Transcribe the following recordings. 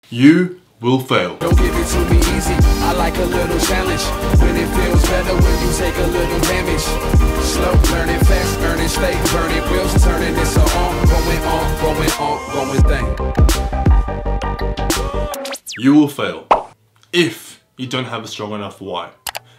You will fail. Don't give it to me easy. I like a little challenge. When it feels better when you take a little damage. Slow learning, fast earning, stay burning, wheels turning. It's a going thing. You will fail if you don't have a strong enough why.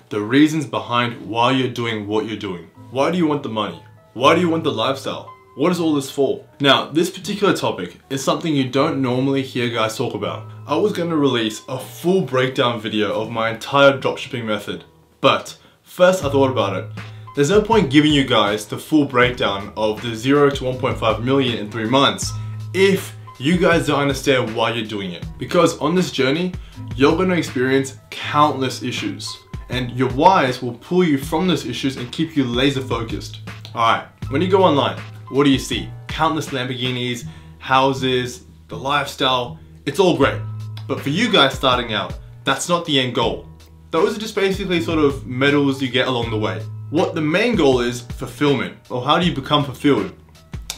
The reasons behind why you're doing what you're doing. Why do you want the money? Why do you want the lifestyle? What is all this for? Now, this particular topic is something you don't normally hear guys talk about. I was going to release a full breakdown video of my entire dropshipping method, but first I thought about it. There's no point giving you guys the full breakdown of the 0 to 1.5 million in 3 months if you guys don't understand why you're doing it. Because on this journey, you're going to experience countless issues, and your whys will pull you from those issues and keep you laser focused. Alright, when you go online, what do you see? Countless Lamborghinis, houses, the lifestyle, it's all great. But for you guys starting out, that's not the end goal. Those are just basically sort of medals you get along the way. What the main goal is, fulfillment, or how do you become fulfilled?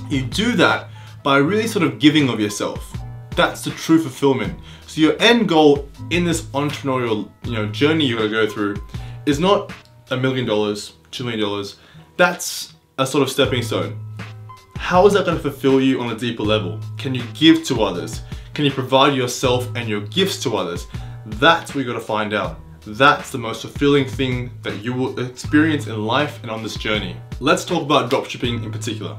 You do that by really sort of giving of yourself. That's the true fulfillment. So your end goal in this entrepreneurial journey you're gonna go through is not $1 million, $2 million. That's a sort of stepping stone. How is that going to fulfill you on a deeper level? Can you give to others? Can you provide yourself and your gifts to others? That's what you got to find out. That's the most fulfilling thing that you will experience in life and on this journey. Let's talk about dropshipping in particular.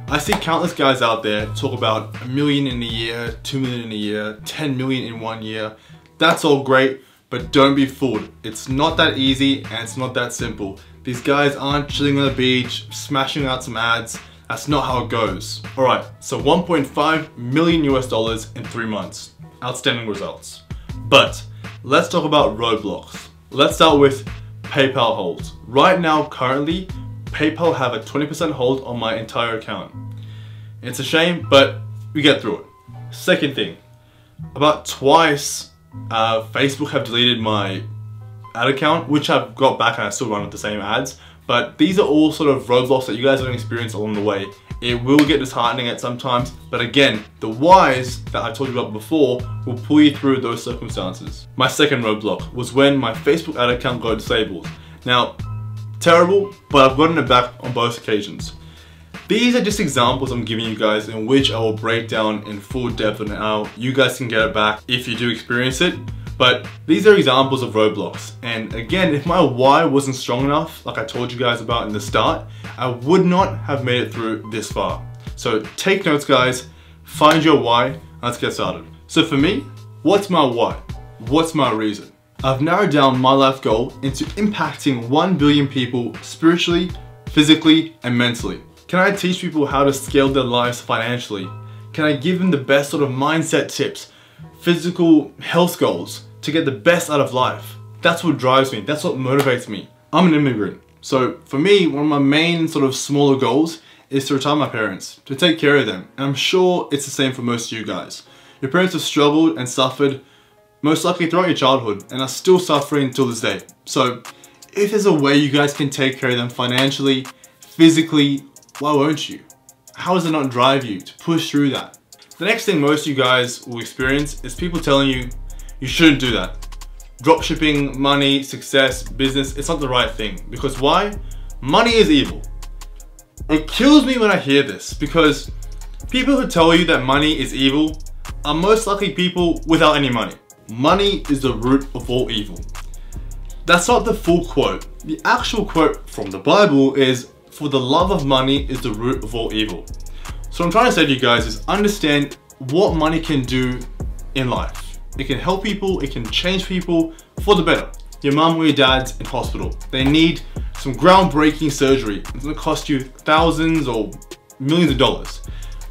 I see countless guys out there talk about $1 million in a year, $2 million in a year, 10 million in 1 year. That's all great, but don't be fooled. It's not that easy and it's not that simple. These guys aren't chilling on the beach, smashing out some ads. That's not how it goes. Alright, so $1.5 million in 3 months. Outstanding results. But let's talk about roadblocks. Let's start with PayPal holds. Right now, currently, PayPal have a 20% hold on my entire account. It's a shame, but we get through it. Second thing, about twice, Facebook have deleted my ad account, which I've got back and I still run with the same ads. But these are all sort of roadblocks that you guys don't experience along the way. It will get disheartening at some times, but again, the whys that I told you about before will pull you through those circumstances. My second roadblock was when my Facebook ad account got disabled. Now, terrible, but I've gotten it back on both occasions. These are just examples I'm giving you guys in which I will break down in full depth on how you guys can get it back if you do experience it. But these are examples of roadblocks. And again, if my why wasn't strong enough, like I told you guys about in the start, I would not have made it through this far. So take notes guys, find your why, and let's get started. So for me, what's my why? What's my reason? I've narrowed down my life goal into impacting 1 billion people spiritually, physically, and mentally. Can I teach people how to scale their lives financially? Can I give them the best sort of mindset tips, physical health goals to get the best out of life? That's what drives me. That's what motivates me. I'm an immigrant. So for me, one of my main sort of smaller goals is to retire my parents, to take care of them. And I'm sure it's the same for most of you guys. Your parents have struggled and suffered most likely throughout your childhood and are still suffering till this day. So if there's a way you guys can take care of them financially, physically, why won't you? How does it not drive you to push through that? The next thing most of you guys will experience is people telling you, you shouldn't do that. Dropshipping, money, success, business, it's not the right thing. Because why? Money is evil. It kills me when I hear this because people who tell you that money is evil are most likely people without any money. Money is the root of all evil. That's not the full quote. The actual quote from the Bible is, for the love of money is the root of all evil. So what I'm trying to say to you guys is understand what money can do in life. It can help people, it can change people for the better. Your mum or your dad's in hospital. They need some groundbreaking surgery. It's gonna cost you thousands or millions of dollars.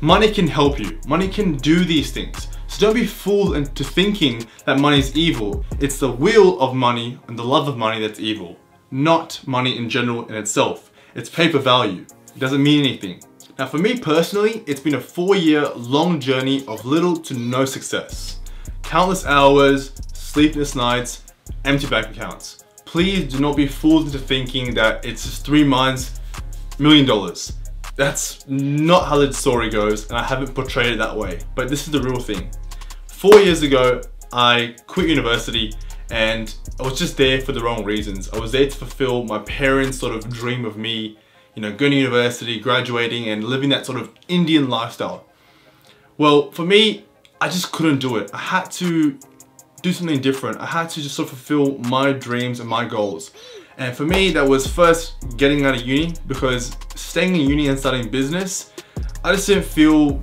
Money can help you. Money can do these things. So don't be fooled into thinking that money is evil. It's the will of money and the love of money that's evil, not money in general in itself. It's paper value. It doesn't mean anything. Now for me personally, it's been a 4-year long journey of little to no success. Countless hours, sleepless nights, empty bank accounts. Please do not be fooled into thinking that it's just 3 months, $1 million. That's not how the story goes, and I haven't portrayed it that way, but this is the real thing. 4 years ago, I quit university and I was just there for the wrong reasons. I was there to fulfill my parents' sort of dream of me, you know, going to university, graduating and living that sort of Indian lifestyle. Well, for me, I just couldn't do it. I had to do something different. I had to just sort of fulfill my dreams and my goals. And for me, that was first getting out of uni, because staying in uni and starting business, I just didn't feel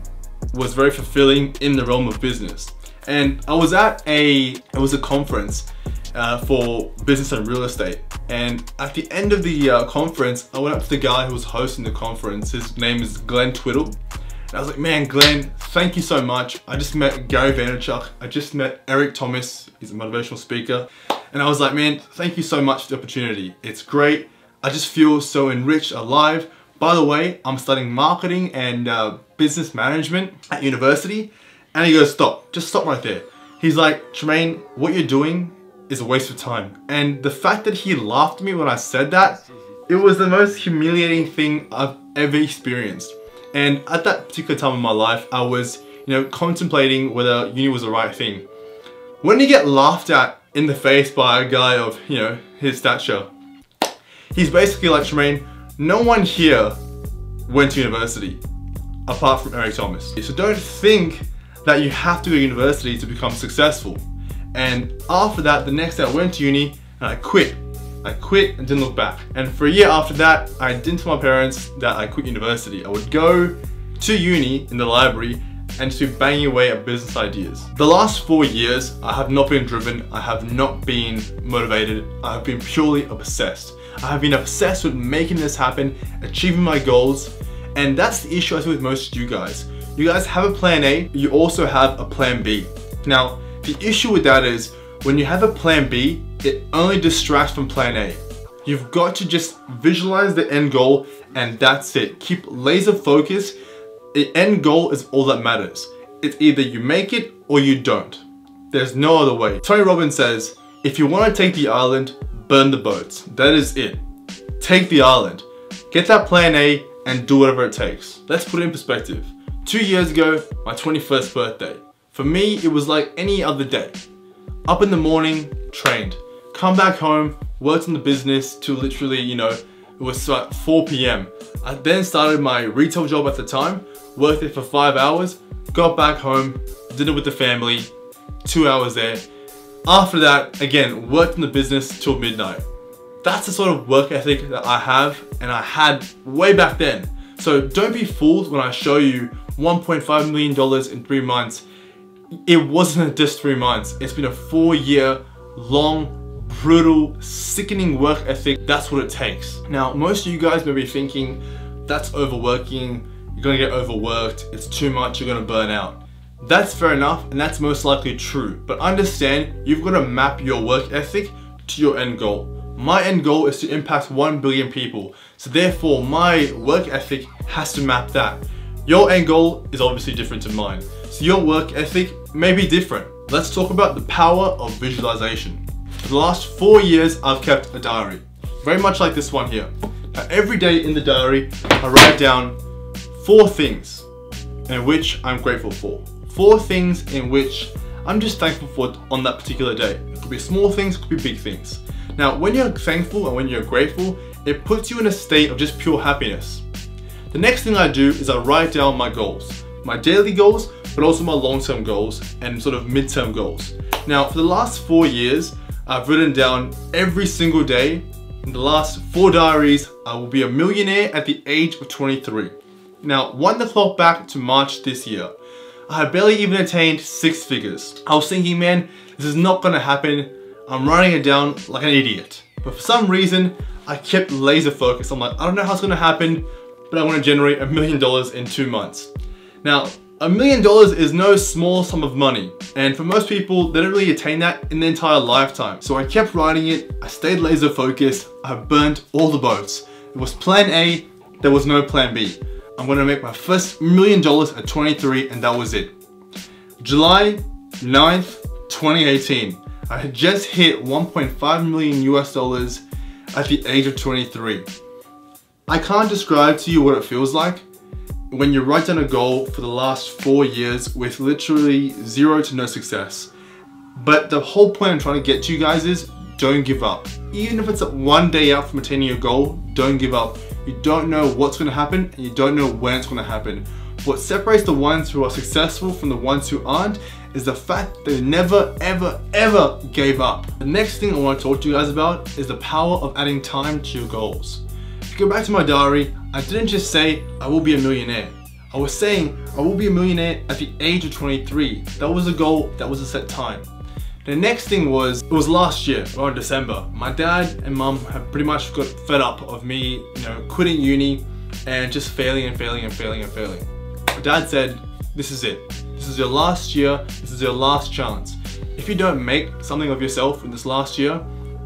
was very fulfilling in the realm of business. And I was at it was a conference for business and real estate. And at the end of the conference, I went up to the guy who was hosting the conference. His name is Glenn Twiddle. And I was like, man, Glenn, thank you so much. I just met Gary Vaynerchuk. I just met Eric Thomas. He's a motivational speaker. And I was like, man, thank you so much for the opportunity. It's great. I just feel so enriched, alive. By the way, I'm studying marketing and business management at university. And he goes, stop, just stop right there. He's like, Tremaine, what you're doing is a waste of time. And the fact that he laughed at me when I said that, it was the most humiliating thing I've ever experienced. And at that particular time in my life, I was, you know, contemplating whether uni was the right thing. When you get laughed at in the face by a guy of, you know, his stature, he's basically like, Tremaine, no one here went to university apart from Eric Thomas. So don't think that you have to go to university to become successful. And after that, the next day I went to uni and I quit. I quit and didn't look back. And for a year after that, I didn't tell my parents that I quit university. I would go to uni in the library and just be banging away at business ideas. The last 4 years, I have not been driven. I have not been motivated. I have been purely obsessed. I have been obsessed with making this happen, achieving my goals. And that's the issue I see with most of you guys. You guys have a plan A, you also have a plan B. Now, the issue with that is when you have a plan B, it only distracts from plan A. You've got to just visualize the end goal and that's it. Keep laser focused. The end goal is all that matters. It's either you make it or you don't. There's no other way. Tony Robbins says, if you want to take the island, burn the boats. That is it. Take the island. Get that plan A and do whatever it takes. Let's put it in perspective. 2 years ago, my 21st birthday. For me, it was like any other day. Up in the morning, trained. Come back home, worked on the business till literally, you know, it was 4 p.m. I then started my retail job at the time, worked there for 5 hours, got back home, dinner with the family, 2 hours there. After that, again, worked in the business till midnight. That's the sort of work ethic that I have and I had way back then. So don't be fooled when I show you $1.5 million in 3 months. It wasn't just 3 months. It's been a 4-year long, brutal, sickening work ethic. That's what it takes. Now, most of you guys may be thinking, that's overworking, you're gonna get overworked, it's too much, you're gonna burn out. That's fair enough, and that's most likely true. But understand, you've got to map your work ethic to your end goal. My end goal is to impact 1 billion people. So therefore, my work ethic has to map that. Your end goal is obviously different to mine. So your work ethic may be different. Let's talk about the power of visualization. For the last 4 years, I've kept a diary. Very much like this one here. Now, every day in the diary, I write down 4 things in which I'm grateful for. 4 things in which I'm just thankful for on that particular day. It could be small things, it could be big things. Now, when you're thankful and when you're grateful, it puts you in a state of just pure happiness. The next thing I do is I write down my goals. My daily goals, but also my long-term goals and sort of mid-term goals. Now, for the last 4 years, I've written down every single day. In the last 4 diaries, I will be a millionaire at the age of 23. Now, wind the clock back to March this year. I had barely even attained 6 figures. I was thinking, man, this is not gonna happen. I'm writing it down like an idiot. But for some reason, I kept laser focused. I'm like, I don't know how it's gonna happen, but I wanna generate $1 million in 2 months. Now, $1 million is no small sum of money. And for most people, they don't really attain that in their entire lifetime. So I kept writing it, I stayed laser focused, I burnt all the boats. It was plan A, there was no plan B. I'm gonna make my first $1 million at 23 and that was it. July 9th, 2018. I had just hit 1.5 million US dollars at the age of 23. I can't describe to you what it feels like. when you write down a goal for the last 4 years with literally 0 to no success. But the whole point I'm trying to get to you guys is don't give up. Even if it's one day out from attaining your goal, don't give up. You don't know what's going to happen and you don't know when it's going to happen. What separates the ones who are successful from the ones who aren't is the fact that they never, ever, ever gave up. The next thing I want to talk to you guys about is the power of adding time to your goals. If you go back to my diary, I didn't just say I will be a millionaire. I was saying I will be a millionaire at the age of 23. That was a goal, that was a set time. The next thing was, it was last year, around December. My dad and mum have pretty much got fed up of me, quitting uni and just failing and failing and failing and failing. My dad said, this is it. This is your last year, this is your last chance. If you don't make something of yourself in this last year,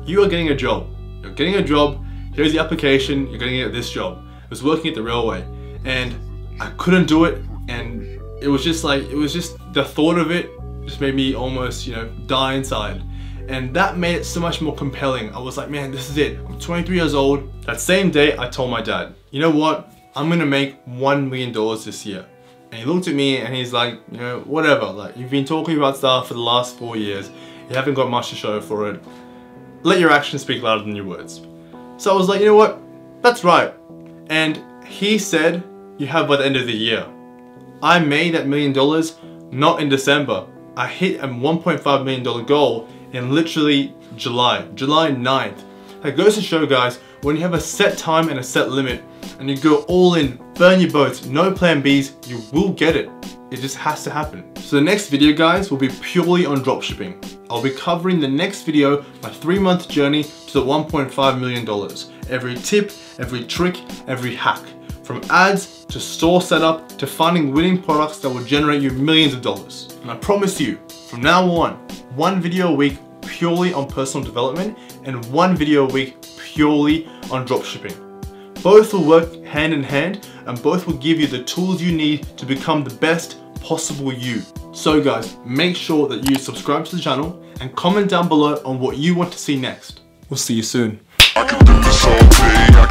you are getting a job. You're getting a job, here's the application, you're getting it at this job. I was working at the railway and I couldn't do it, and it was just the thought of it just made me almost, die inside. And that made it so much more compelling. I was like, man, this is it. I'm 23 years old. That same day, I told my dad, you know what? I'm gonna make $1 million this year. And he looked at me and he's like, whatever. Like, you've been talking about stuff for the last 4 years. You haven't got much to show for it. Let your actions speak louder than your words. So I was like, you know what? That's right. And he said, you have by the end of the year. I made that $1 million not in December. I hit a $1.5 million goal in literally July 9th. That goes to show, guys, when you have a set time and a set limit and you go all in, burn your boats, no plan Bs, you will get it. It just has to happen. So the next video, guys, will be purely on dropshipping. I'll be covering the next video, my 3-month journey to the $1.5 million. Every tip, every trick, every hack. From ads, to store setup, to finding winning products that will generate you millions of dollars. And I promise you, from now on, 1 video a week purely on personal development and 1 video a week purely on dropshipping. Both will work hand in hand and both will give you the tools you need to become the best possible you. So guys, make sure that you subscribe to the channel and comment down below on what you want to see next. We'll see you soon. I can do this all day.